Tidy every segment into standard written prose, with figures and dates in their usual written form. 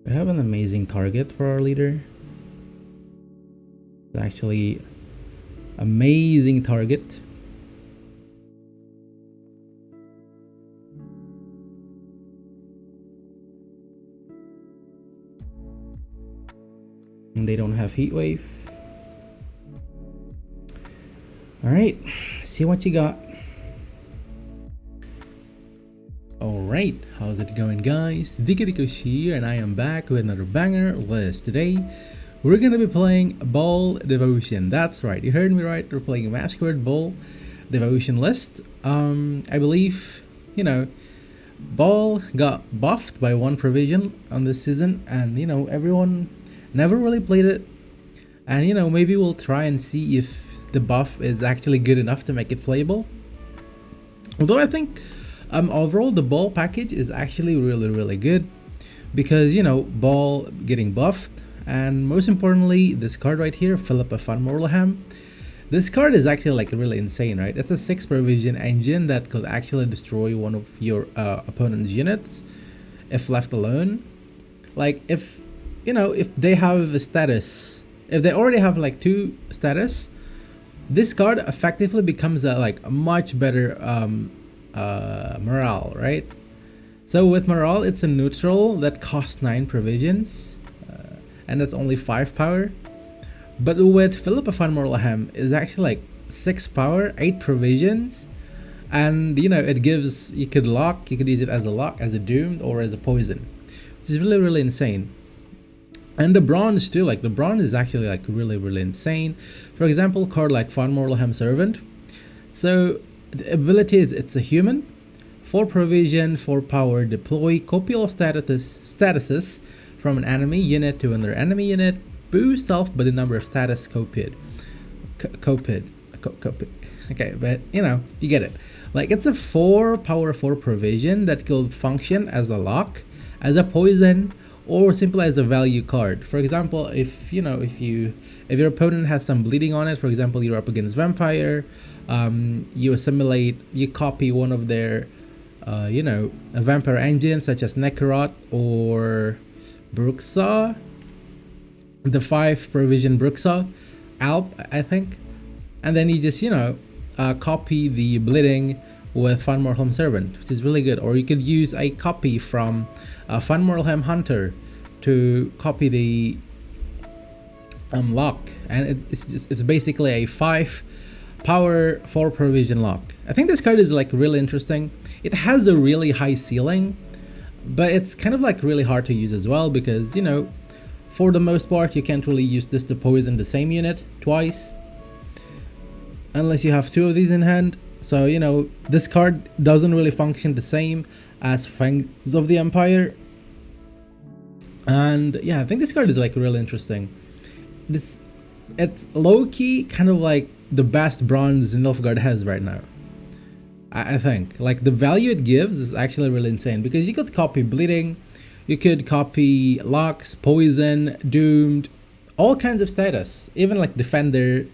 We have an amazing target for our leader. It's actually amazing target. And they don't have heat wave. All right, see what you got. All right, how's it going, guys? Deekadiko here, and I am back with another banger list. Today, we're gonna be playing Ball Devotion. That's right, you heard me right. We're playing Masquerade Ball Devotion list. I believe, Ball got buffed by one provision on this season, and everyone never really played it. And maybe we'll try and see if the buff is actually good enough to make it playable. Although I think overall the ball package is actually really good, because ball getting buffed, and most importantly this card right here, Philippa van Morleham. This card is actually like really insane, right? It's a 6 provision engine that could actually destroy one of your opponent's units if left alone. Like if they have a status, if they already have like 2 status, this card effectively becomes a much better morale, right? So with morale, it's a neutral that costs 9 provisions, and that's only 5 power. But with Philippa van Morleham, is actually like 6 power, 8 provisions, and it gives, you could use it as a lock, as a doomed, or as a poison, which is really insane. And the bronze too, like the bronze is actually like really insane. For example, card like Van Morleham Servant. So the ability is, it's a human, 4 provision, 4 power, deploy, copy all statuses from an enemy unit to another enemy unit, boost self by the number of status copied. Okay, but you get it. Like it's a 4 power, 4 provision that could function as a lock, as a poison, or simply as a value card. For example, if your opponent has some bleeding on it, for example you're up against vampire, you assimilate, you copy one of their a vampire engine such as Nilfgaard or Bruxa, the 5 provision Bruxa Alp, I think, and then you just copy the bleeding with Van Morleham Servant, which is really good. Or you could use a copy from Van Morleham Hunter to copy the lock, and it's basically a 5 power, 4 provision lock. I think this card is like really interesting. It has a really high ceiling, but it's kind of like really hard to use as well, because for the most part you can't really use this to poison the same unit twice unless you have 2 of these in hand. So this card doesn't really function the same as Fangs of the Empire. And yeah, I think this card is like really interesting. It's low-key kind of like the best bronze Nilfgaard has right now. I think like the value it gives is actually really insane, because you could copy bleeding, you could copy locks, poison, doomed, all kinds of status, even like defender,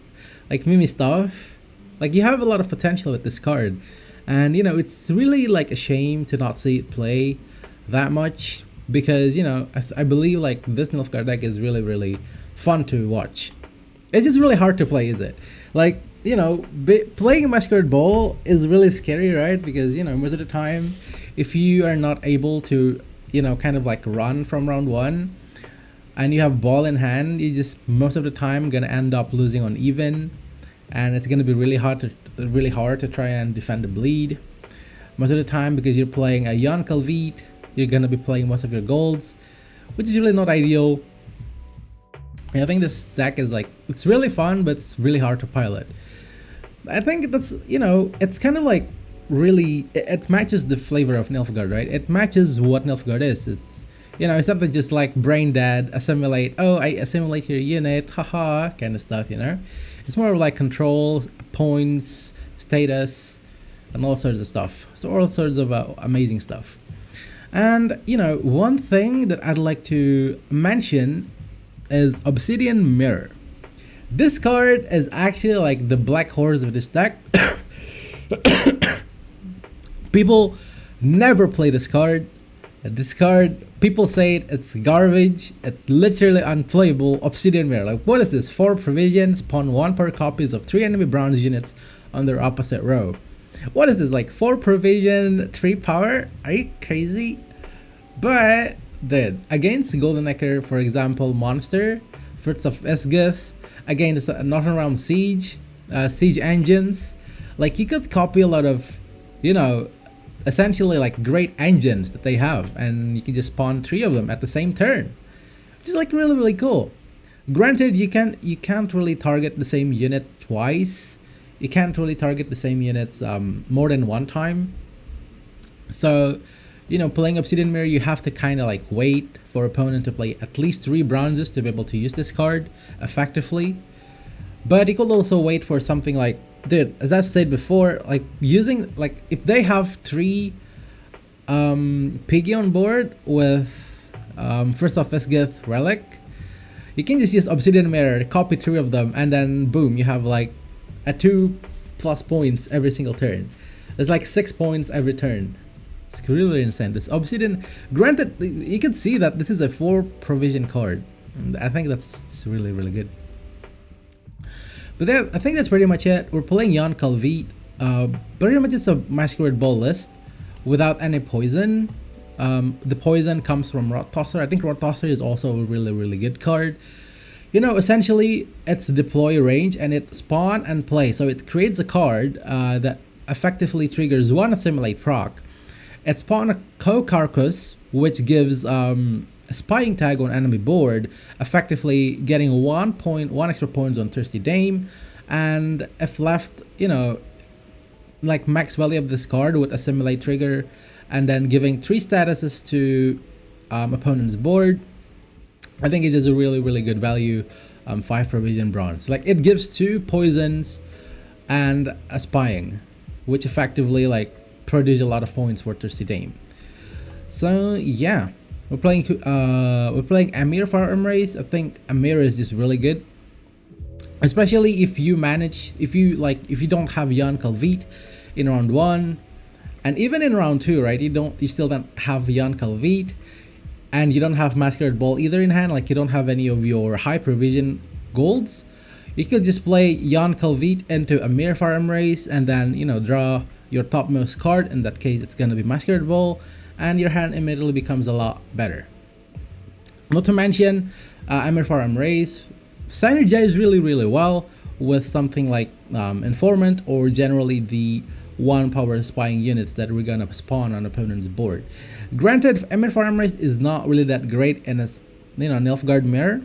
like Mimi stuff. Like you have a lot of potential with this card, and it's really like a shame to not see it play that much, because I believe like this Nilfgaard deck is really fun to watch. It's just really hard to play, is it? Like playing a Masquerade Ball is really scary, right? Because most of the time, if you are not able to kind of like run from round 1 and you have ball in hand, you just most of the time gonna end up losing on even, and it's gonna be really hard to try and defend the bleed most of the time, because you're playing a Jan Calvit, you're gonna be playing most of your golds, which is really not ideal. And I think this deck is like, it's really fun, but it's really hard to pilot. I think that's it's kind of like really, it matches the flavor of Nilfgaard, right? It matches what Nilfgaard is. It's it's not just like brain dead, assimilate, oh I assimilate your unit, haha, kind of stuff. It's more like controls, points, status, and all sorts of stuff. So all sorts of amazing stuff. And one thing that I'd like to mention is Obsidian Mirror. This card is actually like the black horse of this deck. People never play this card. This card, people say it's garbage. It's literally unplayable. Obsidian Mirror. Like, what is this? 4 provisions, spawn 1 per copies of 3 enemy bronze units on their opposite row. What is this? Like 4 provision, 3 power? Are you crazy? But, dude, against Golden Necker, for example, Monster, Fruits of Esgith, against Northern Realm Siege, Siege Engines, like you could copy a lot of, you know, essentially like great engines that they have, and you can just spawn 3 of them at the same turn, which is like really cool. Granted, you can't really target the same unit twice. You can't really target the same units more than 1 time. So, you know, playing Obsidian Mirror, you have to kind of like wait for opponent to play at least 3 bronzes to be able to use this card effectively. But you could also wait for something like, dude, as I've said before, like using, like if they have 3 Piggy on board with First of Esgith Relic, you can just use Obsidian Mirror, copy 3 of them, and then boom, you have like a 2+ points every single turn. There's like 6 points every turn. It's really insane. This Obsidian, granted, you can see that this is a 4 provision card. And I think that's really good. But then, I think that's pretty much it. We're playing Jan Calvit. Pretty much it's a Masquerade Ball list without any poison. The poison comes from Rot Tosser. I think Rot Tosser is also a really good card. You know, essentially it's deploy range and it spawn and play. So it creates a card that effectively triggers 1 assimilate proc. It spawn a co-carcass, which gives a spying tag on enemy board, effectively getting 1 extra points on Thirsty Dame, and if left, you know, like max value of this card with assimilate trigger, and then giving 3 statuses to opponent's board. I think it is a really good value. 5 provision bronze. Like it gives 2 poisons and a spying, which effectively like produce a lot of points for Thirsty Dame. So yeah, we're playing Amir Firearm Race. I think Amir is just really good, especially if you manage, if you don't have Jan Calvit in round 1, and even in round 2, right? You still don't have Jan Calvit, and you don't have Masquerade Ball either in hand. Like you don't have any of your high provision golds. You could just play Jan Calvit into Amir Firearm Race, and then, you know, draw your topmost card. In that case, it's gonna be Masquerade Ball, and your hand immediately becomes a lot better. Not to mention, Amir Firearm Race synergize really well with something like Informant, or generally the 1 power spying units that we're gonna spawn on opponent's board. Granted, Amir Firearm Race is not really that great in a, you know, Nilfgaard Mirror,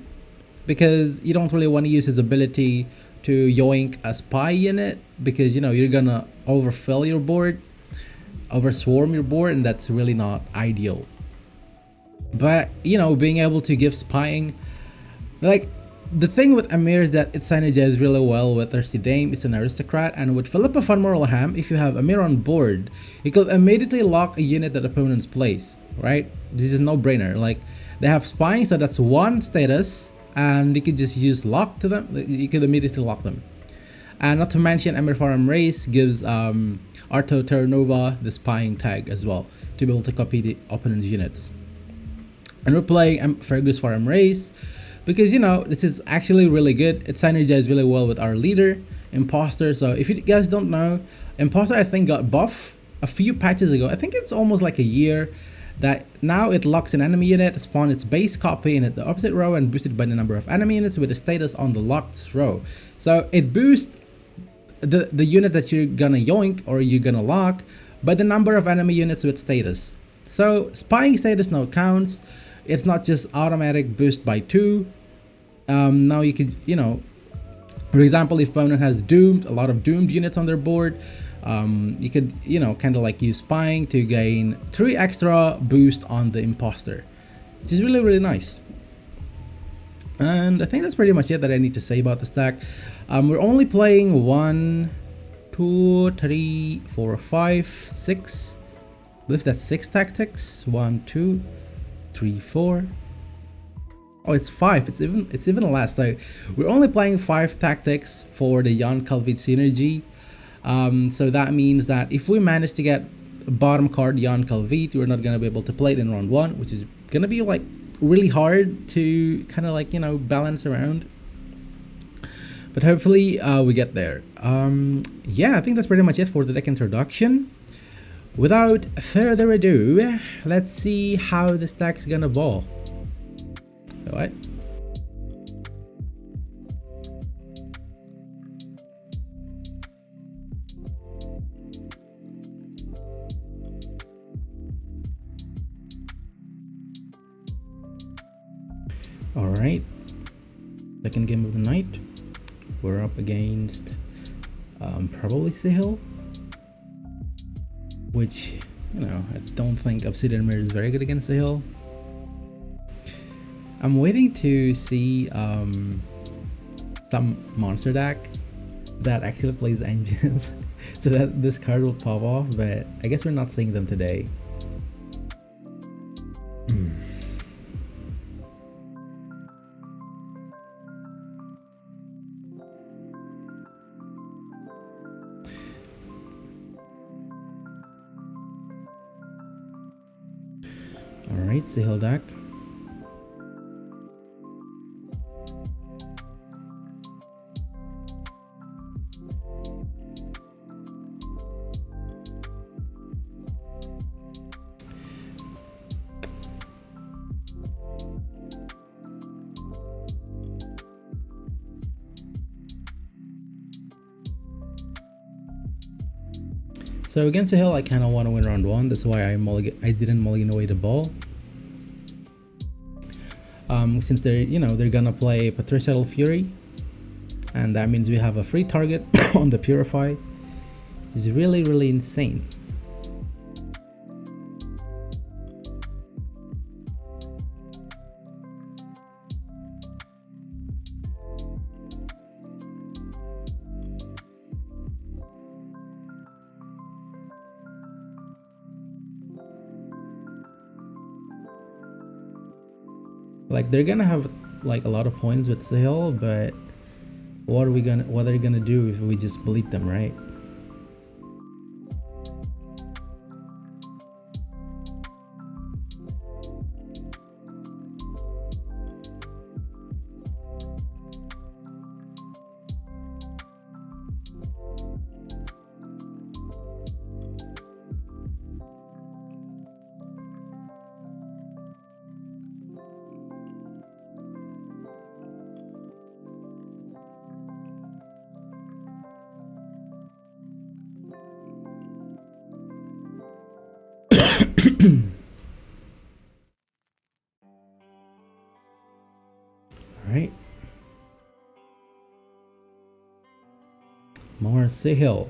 because you don't really want to use his ability to yoink a spy unit, because, you know, you're gonna overfill your board, overswarm your board, and that's really not ideal. But, you know, being able to give spying, like the thing with Amir is that it synergizes really well with Thirsty Dame. It's an aristocrat, and with Philippa von Morlham, if you have Amir on board, you could immediately lock a unit that opponents plays, right? This is no brainer. Like they have spying, so that's 1 status, and you could just use lock to them. You could immediately lock them. And not to mention, Amir Firearm Race gives Arto Terranova the spying tag as well, to be able to copy the opponent's units. And we're playing Fergus Firearm Race, because, you know, this is actually really good. It synergizes really well with our leader, Imposter. So if you guys don't know, Imposter I think got buff a few patches ago. I think it's almost like a year, that now it locks an enemy unit, spawn its base copy in the opposite row, and boosted by the number of enemy units with the status on the locked row. So it boosts the unit that you're gonna yoink or you're gonna lock by the number of enemy units with status. So spying status now counts. It's not just automatic boost by 2. Now you could, you know, for example, if opponent has a lot of doomed units on their board, you could, you know, kind of like use spying to gain 3 extra boost on the Imposter, which is really nice. And I think that's pretty much it that I need to say about the stack. We're only playing 1, 2, 3, 4, 5, 6. I believe that's 6 tactics. 1, 2, 3, 4. Oh, it's 5. It's even less. So we're only playing 5 tactics for the Jan Calvit synergy. So that means that if we manage to get bottom card, Jan Calvit. We're not gonna be able to play it in round 1, which is gonna be like really hard to kind of like, you know, balance around. But hopefully we get there. Yeah, I think that's pretty much it for the deck introduction. Without further ado, let's see how this deck's gonna ball. Alright. Alright. Second game of the night. We're up against probably Sahil, which, you know, I don't think Obsidian Mirror is very good against Sahil. I'm waiting to see some monster deck that actually plays engines so that this card will pop off, but I guess we're not seeing them today. Alright, Sahil deck. So against Sahil, I kind of want to win round 1. That's why I didn't mulligan away the ball. Since they're, you know, they're gonna play Patricial Fury, and that means we have a free target on the Purify. It's really, really insane. Like, they're gonna have like a lot of points with Sahil, but what are they gonna do if we just bleed them, right? Alright. More Sahil.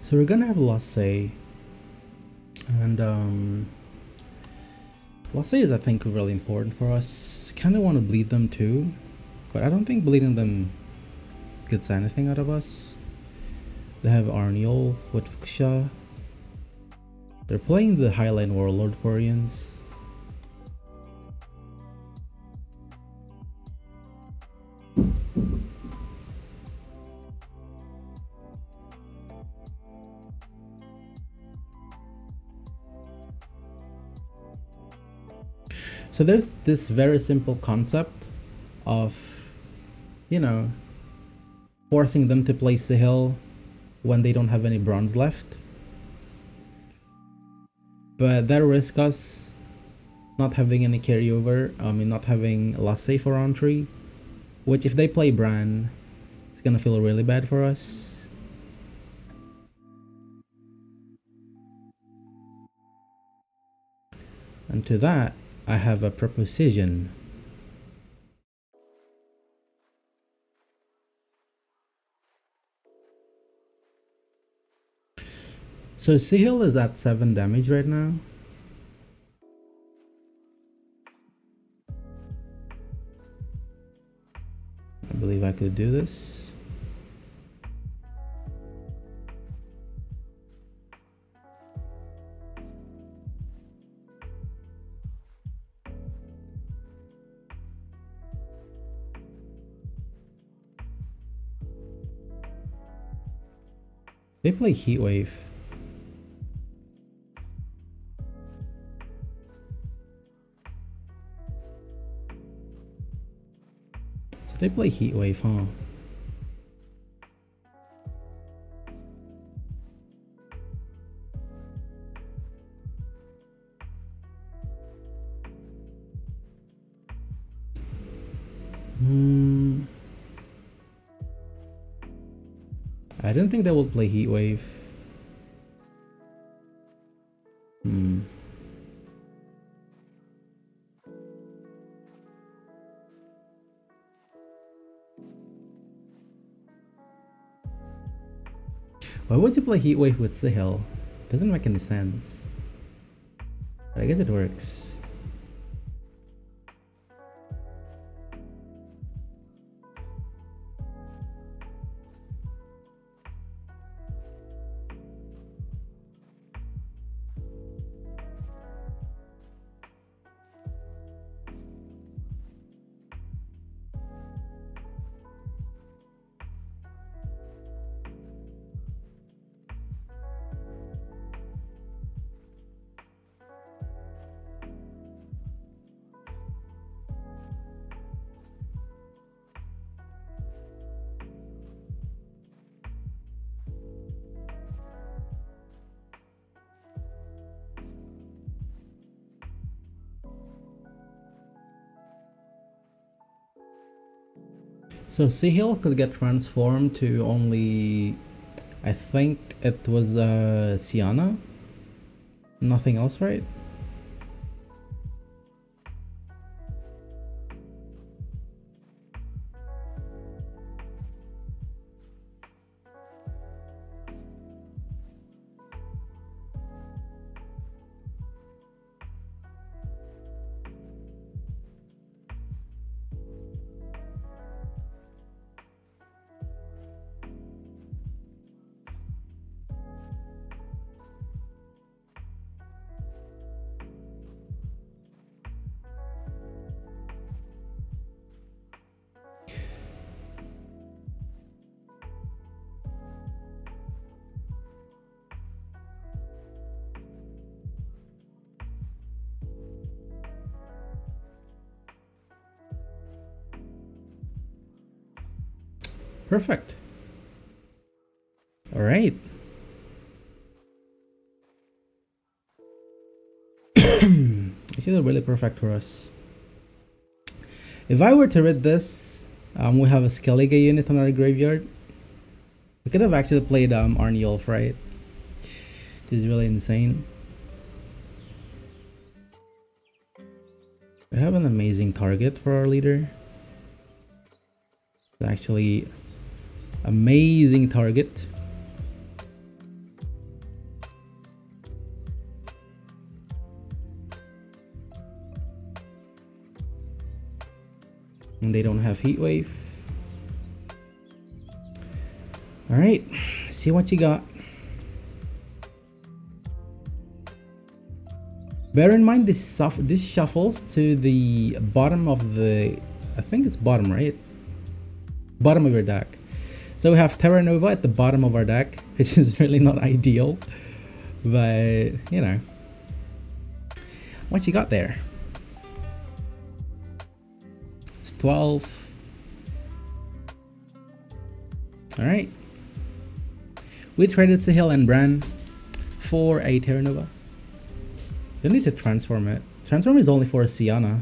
So we're gonna have Lasse, and Lasse is, I think, really important for us. Kind of want to bleed them too, but I don't think bleeding them gets anything out of us. They have Arniol with Fuxia. They're playing the Highline Warlord Quarians. So there's this very simple concept of, you know, forcing them to play Sahil when they don't have any bronze left. But that risks us not having any carryover, not having Lasse for round 3. Which if they play Bran, it's gonna feel really bad for us. And to that, I have a proposition. So Sahil is at 7 damage right now. I believe I could do this. They play Heatwave. So they play Heatwave, huh? I didn't think they would play Heatwave. Why would you play Heatwave with Sahil? Doesn't make any sense. But I guess it works. So Sahil could get transformed to only, I think it was Sienna? Nothing else, right? Perfect. All right. Actually, really perfect for us. If I were to read this, we have a Skellige unit on our graveyard. We could have actually played Arniolf, right? This is really insane. We have an amazing target for our leader. It's actually amazing target. And they don't have heat wave. All right, see what you got. Bear in mind this shuffles to the bottom of the, I think it's bottom, right? Bottom of your deck. So we have Terra Nova at the bottom of our deck, which is really not ideal, but you know, what you got there? It's 12. All right. We traded Sahil and Bran for a Terra Nova. You need to transform it. Transform is only for a Sienna.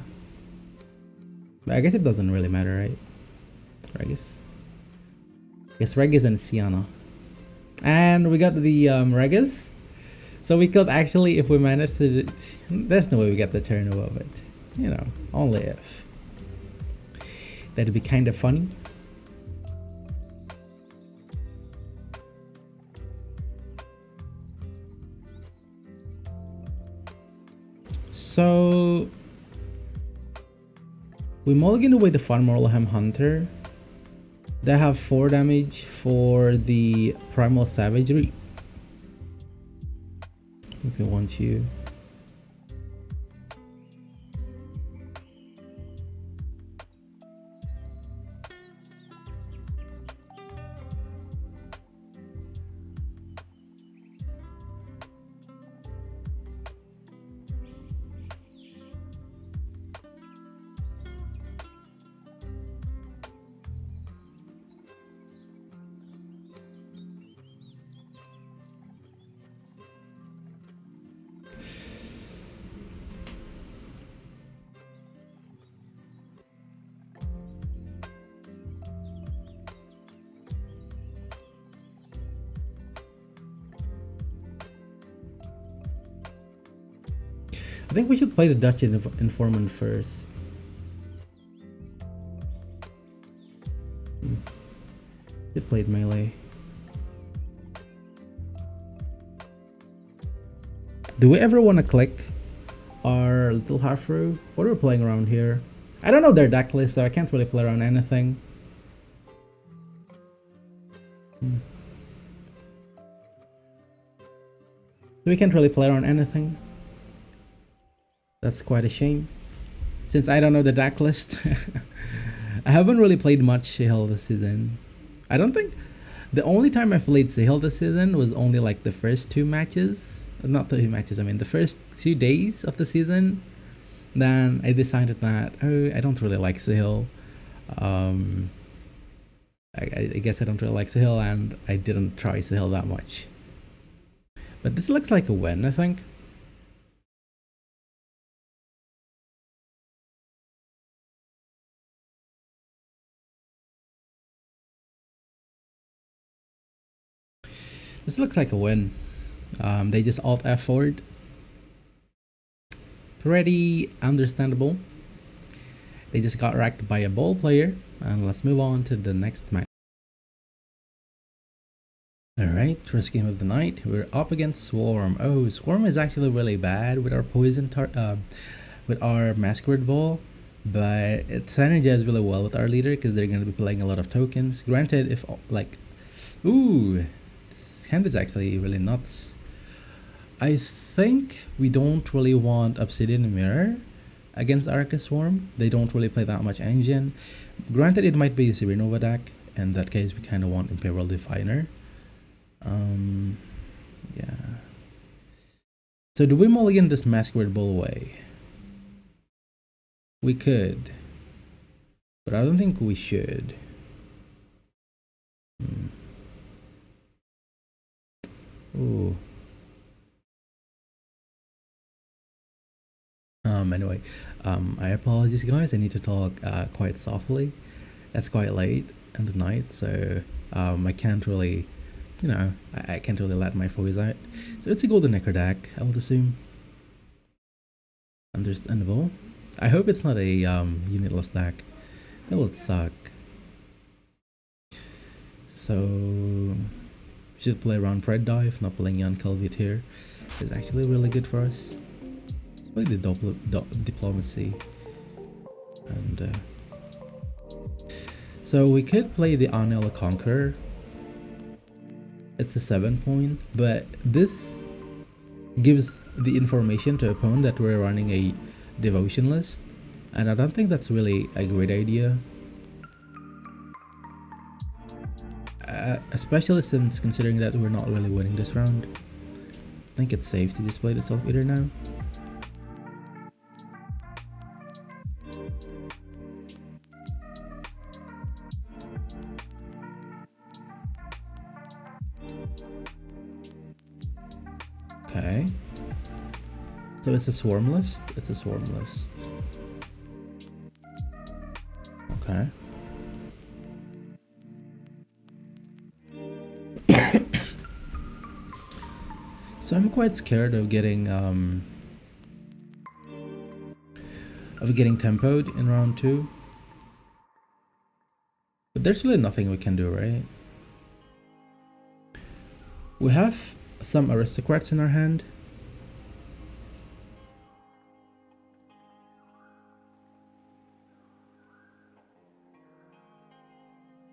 But I guess it doesn't really matter, right? Regis. Yes, Regis and Sienna. And we got the Regis. So we could actually, if we manage to... There's no way we get the Terra Nova, but you know, only if. That'd be kind of funny. So we mulligan away the Farmorlaham Hunter. They have 4 damage for the Primal Savagery. If we want you. I think we should play the Dutch Informant first. It played melee. Do we ever want to click our little Harfru? What are we playing around here? I don't know their deck list, so I can't really play around anything. So we can't really play around anything. That's quite a shame, since I don't know the deck list. I haven't really played much Sahil this season. I don't think the only time I played Sahil this season was only like the first 2 matches. Not the 2 matches, I mean the first 2 days of the season. Then I decided that, oh, I don't really like Sahil. I guess I don't really like Sahil, and I didn't try Sahil that much. But this looks like a win, I think. This looks like a win. They just alt F forward. Pretty understandable. They just got wrecked by a ball player. And let's move on to the next match. Alright, first game of the night. We're up against Swarm. Oh, Swarm is actually really bad with our poison with our Masquerade ball. But it synergizes really well with our leader because they're going to be playing a lot of tokens. Granted, if like... Ooh! Hand is actually really nuts. I think we don't really want Obsidian Mirror against Arcus Swarm. They don't really play that much engine. Granted, it might be a Supernova deck. In that case, we kind of want Imperial Definer. Yeah. So do we mulligan this Masquerade Ball away? We could, but I don't think we should. Ooh. Anyway, I apologize guys, I need to talk quite softly. It's quite late in the night, so I can't really, you know, I can't really let my voice out. So it's a golden Necro deck, I would assume. Understandable. I hope it's not a unitless deck. That would suck. So should play around Pride Dive, not playing Jan Kelviet here. It's actually really good for us. Let's play the diplomacy. And So we could play the Anil Conqueror. It's a 7-point, but this gives the information to opponent that we're running a devotion list, and I don't think that's really a great idea. Especially since considering that we're not really winning this round. I think it's safe to just play the Self Eater now. Okay. So it's a swarm list? It's a swarm list. Okay. So I'm quite scared of getting tempoed in round 2. But there's really nothing we can do, right? We have some aristocrats in our hand.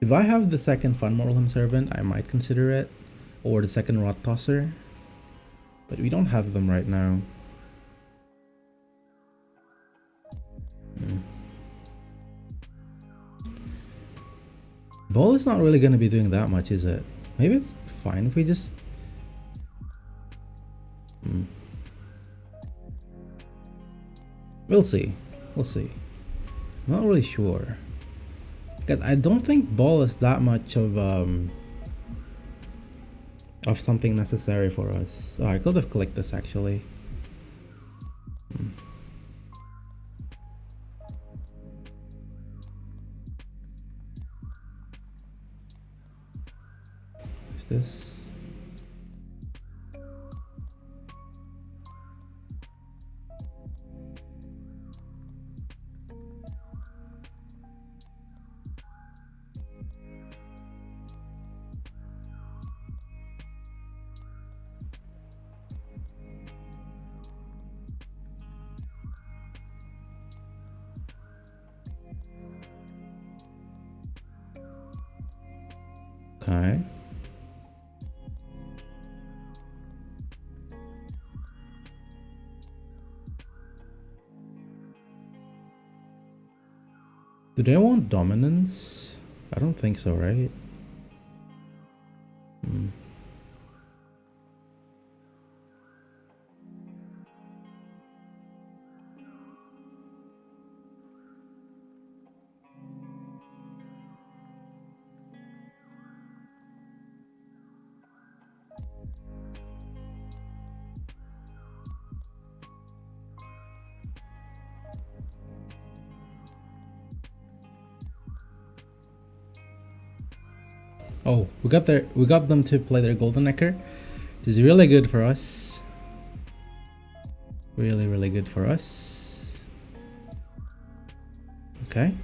If I have the second Fun Morlem Servant, I might consider it. Or the second Rot Tosser. But we don't have them right now. Ball is not really going to be doing that much, is it? Maybe it's fine if we just... We'll see. We'll see. I'm not really sure. Because I don't think ball is that much of something necessary for us. Oh, I could have clicked this actually. What's this? Okay. Do they want dominance? I don't think so, right? Oh, we got them to play their Golden Necker. This is really good for us. Really, really good for us. Okay.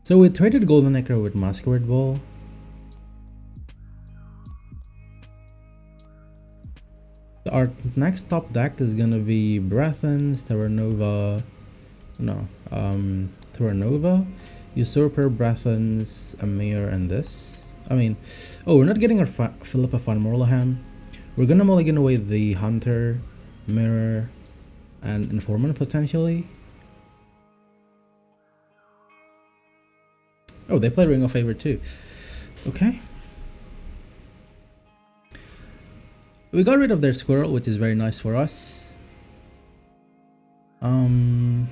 So we traded Golden Necker with Masquerade Ball. Our next top deck is gonna be Breathens, Terranova, Terranova, Usurper, Breathens, Amir, and this. I mean, oh, we're not getting our Philippa Van Morleham. We're gonna mulligan away the Hunter, Mirror, and Informant potentially. Oh, they play Ring of Favor too. Okay. We got rid of their squirrel, which is very nice for us. I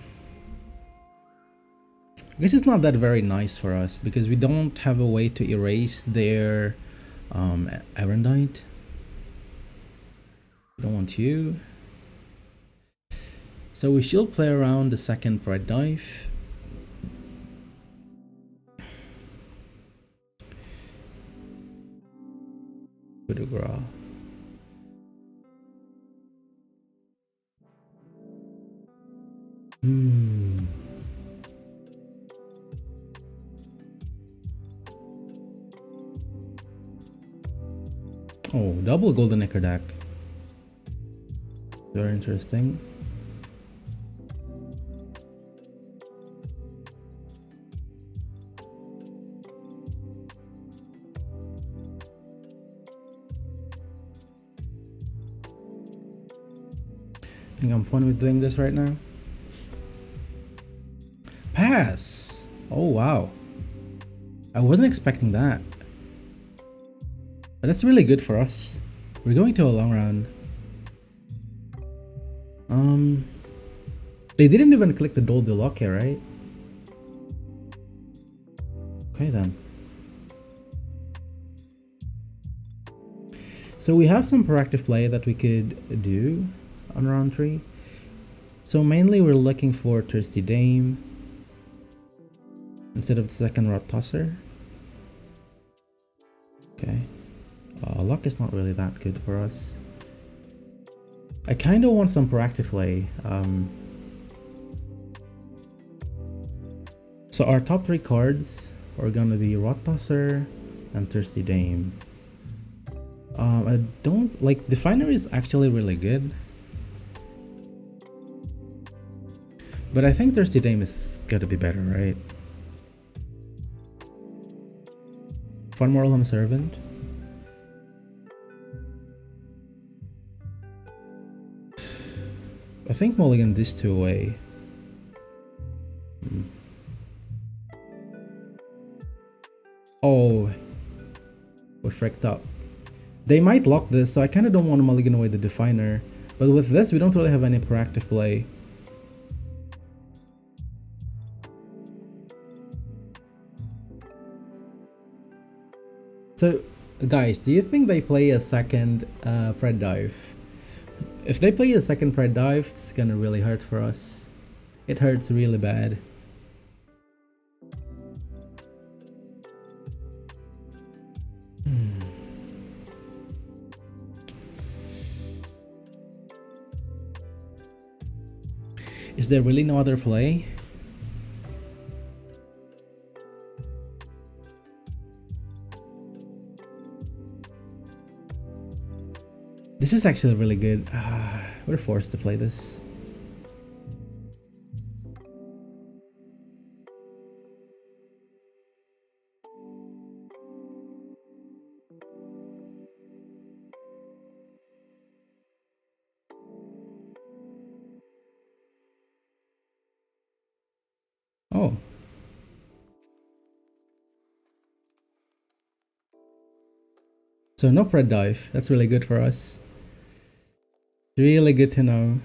guess it's not that very nice for us because we don't have a way to erase their Erendite. We don't want you. So we should play around the second Pride Dive. Vidagra. Hmm. Oh, double golden Ichor deck. Very interesting. I think I'm fine with doing this right now. Pass! Oh wow. I wasn't expecting that. But that's really good for us. We're going to a long round. They didn't even click the Dol Deloc here, right? Okay then. So we have some proactive play that we could do on round 3. So mainly we're looking for Thirsty Dame instead of the second Rot Tosser. Okay. Luck is not really that good for us. I kind of want some proactive play. So our top 3 cards are gonna be Rot Tosser and Thirsty Dame. I don't like Definer is actually really good, but I think Thirsty Dame is gotta be better, right? Fun Morlum Servant. I think mulligan these 2 away. Oh, we're fricked up. They might lock this, so I kind of don't want to mulligan away the Definer. But with this, we don't really have any proactive play. So, guys, do you think they play a second Pred Dive? If they play a second Pred Dive, it's gonna really hurt for us. It hurts really bad. Is there really no other play? This is actually really good. We're forced to play this. Oh. So no Pred Dive. That's really good for us. Really good to know.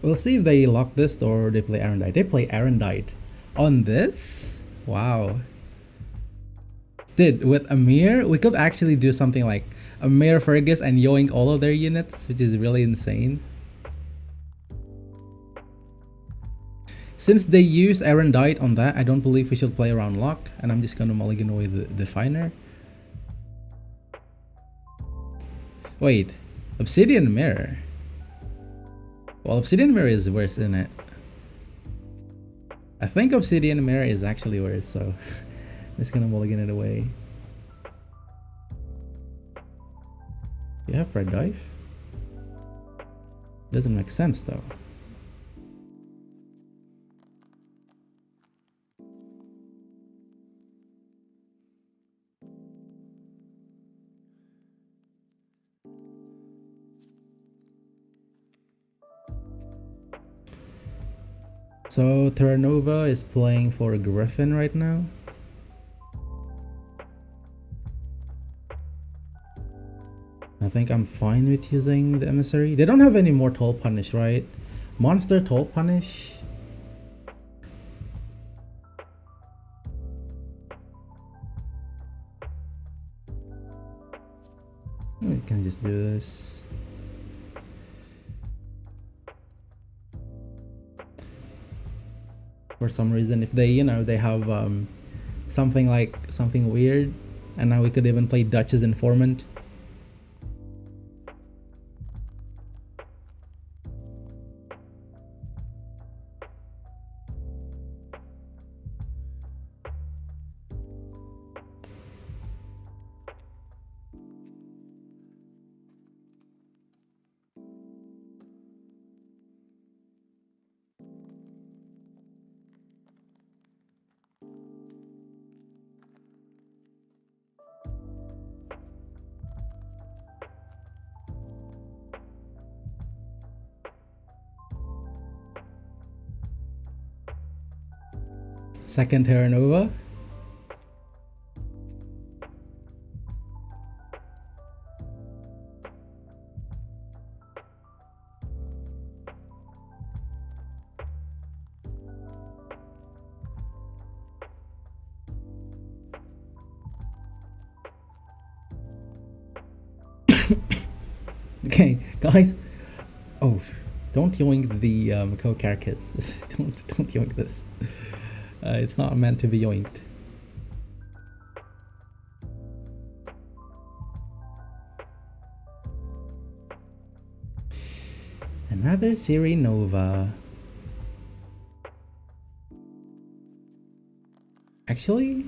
We'll see if they lock this or they play Arendite. They play Arendite on this? Wow. Dude, with Amir, we could actually do something like Amir, Fergus, and yoink all of their units, which is really insane. Since they use Arendite on that, I don't believe we should play around luck, and I'm just gonna mulligan away the Definer. Wait, Obsidian Mirror. Well, Obsidian Mirror is worse, isn't it? I think Obsidian Mirror is actually worse, so I'm just gonna mulligan it away. You have Red Dive? Doesn't make sense though. So Terra Nova is playing for a Griffin right now. I think I'm fine with using the Emissary. They don't have any more Toll Punish, right? Monster Toll Punish. We can just do this. for some reason. If they, they have something weird, and now we could even play Dutch as informant. Second Terra Nova. Okay, guys. Oh, don't yoink the co-carcass. don't yoink this. It's not meant to be yoinked. Another Siri Nova. Actually,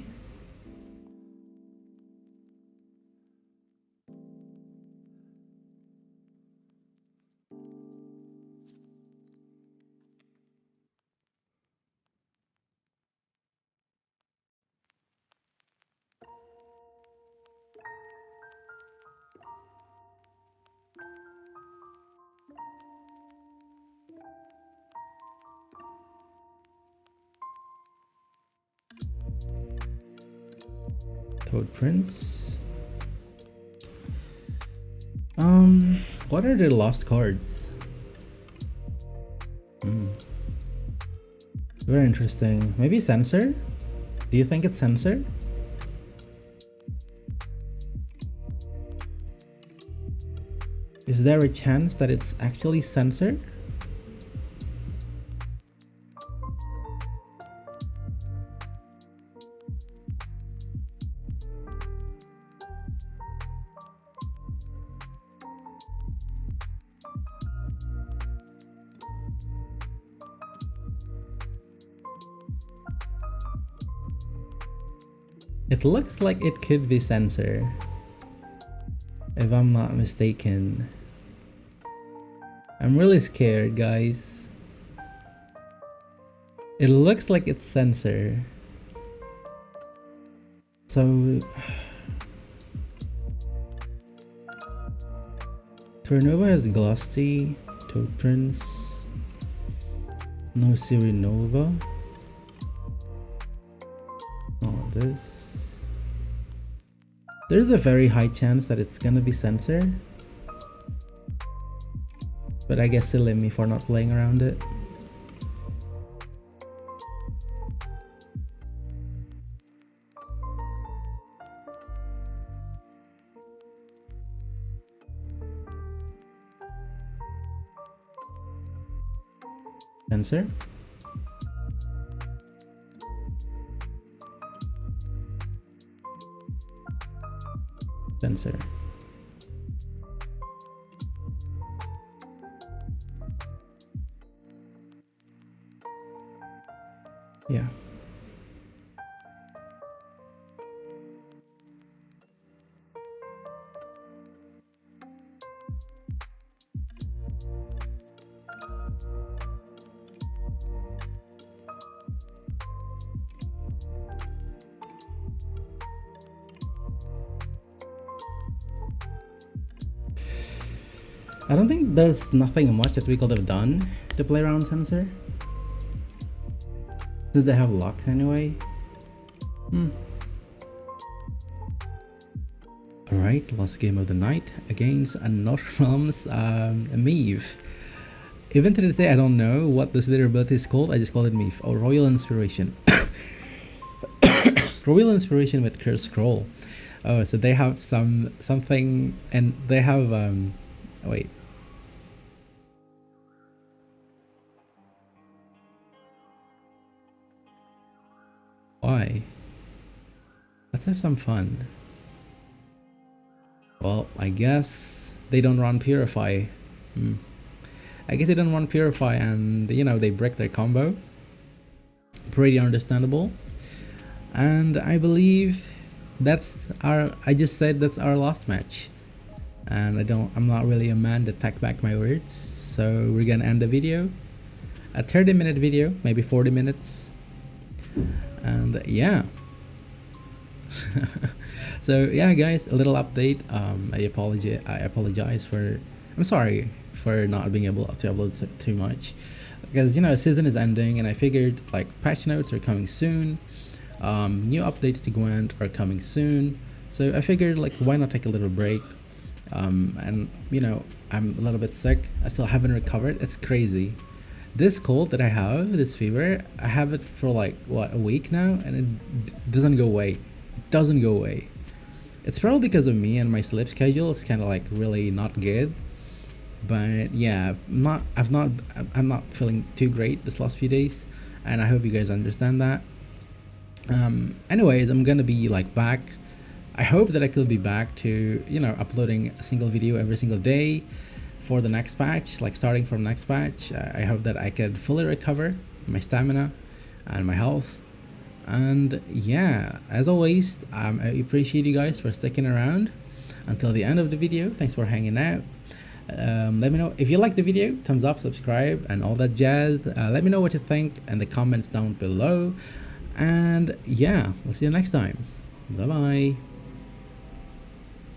Toad Prince. What are the lost cards? Very interesting. Maybe Censor? Do you think it's Censor? Is there a chance that it's actually Censor? It looks like it could be Censor, if I'm not mistaken. I'm really scared, guys. It looks like it's Censor. So Terranova has Glossy, Toad Prince, no Siri Nova. Oh, this. There's a very high chance that it's gonna be Censor, but I guess silly me for not playing around it. Censor. Censor. Yeah. I don't think there's nothing much that we could have done to play around Censor, since they have luck anyway. Alright, last game of the night against Northrum's Meave. Even to this day, I don't know what this video ability is called. I just call it Meave, or Royal Inspiration. Royal Inspiration with Curse Scroll. Oh, so they have something, and they have wait. Why? Let's have some fun. Well, I guess they don't run Purify. I guess they don't run Purify, and you know, they break their combo. Pretty understandable. And I believe that's our, I just said that's our last match. And I'm not really a man to take back my words. So we're gonna end the video. A 30-minute video, maybe 40 minutes. And yeah. So yeah, guys, a little update. I apologize for, I'm sorry for not being able to upload too much, because you know, season is ending and I figured like patch notes are coming soon, new updates to Gwent are coming soon, so I figured like why not take a little break. And you know, I'm a little bit sick. I still haven't recovered. It's crazy. This cold that I have, this fever, I have it for like what, a week now, and it doesn't go away. It doesn't go away. It's probably because of me and my sleep schedule. It's kind of like really not good. But yeah, I'm not feeling too great this last few days, and I hope you guys understand that. Anyways, I'm gonna be like back. I hope that I could be back to, you know, uploading a single video every single day for the next patch, like starting from next patch. I hope that I could fully recover my stamina and my health. And yeah, as always, I appreciate you guys for sticking around until the end of the video. Thanks for hanging out. Let me know if you like the video, thumbs up, subscribe, and all that jazz. Let me know what you think in the comments down below. And yeah, we'll see you next time. Bye bye.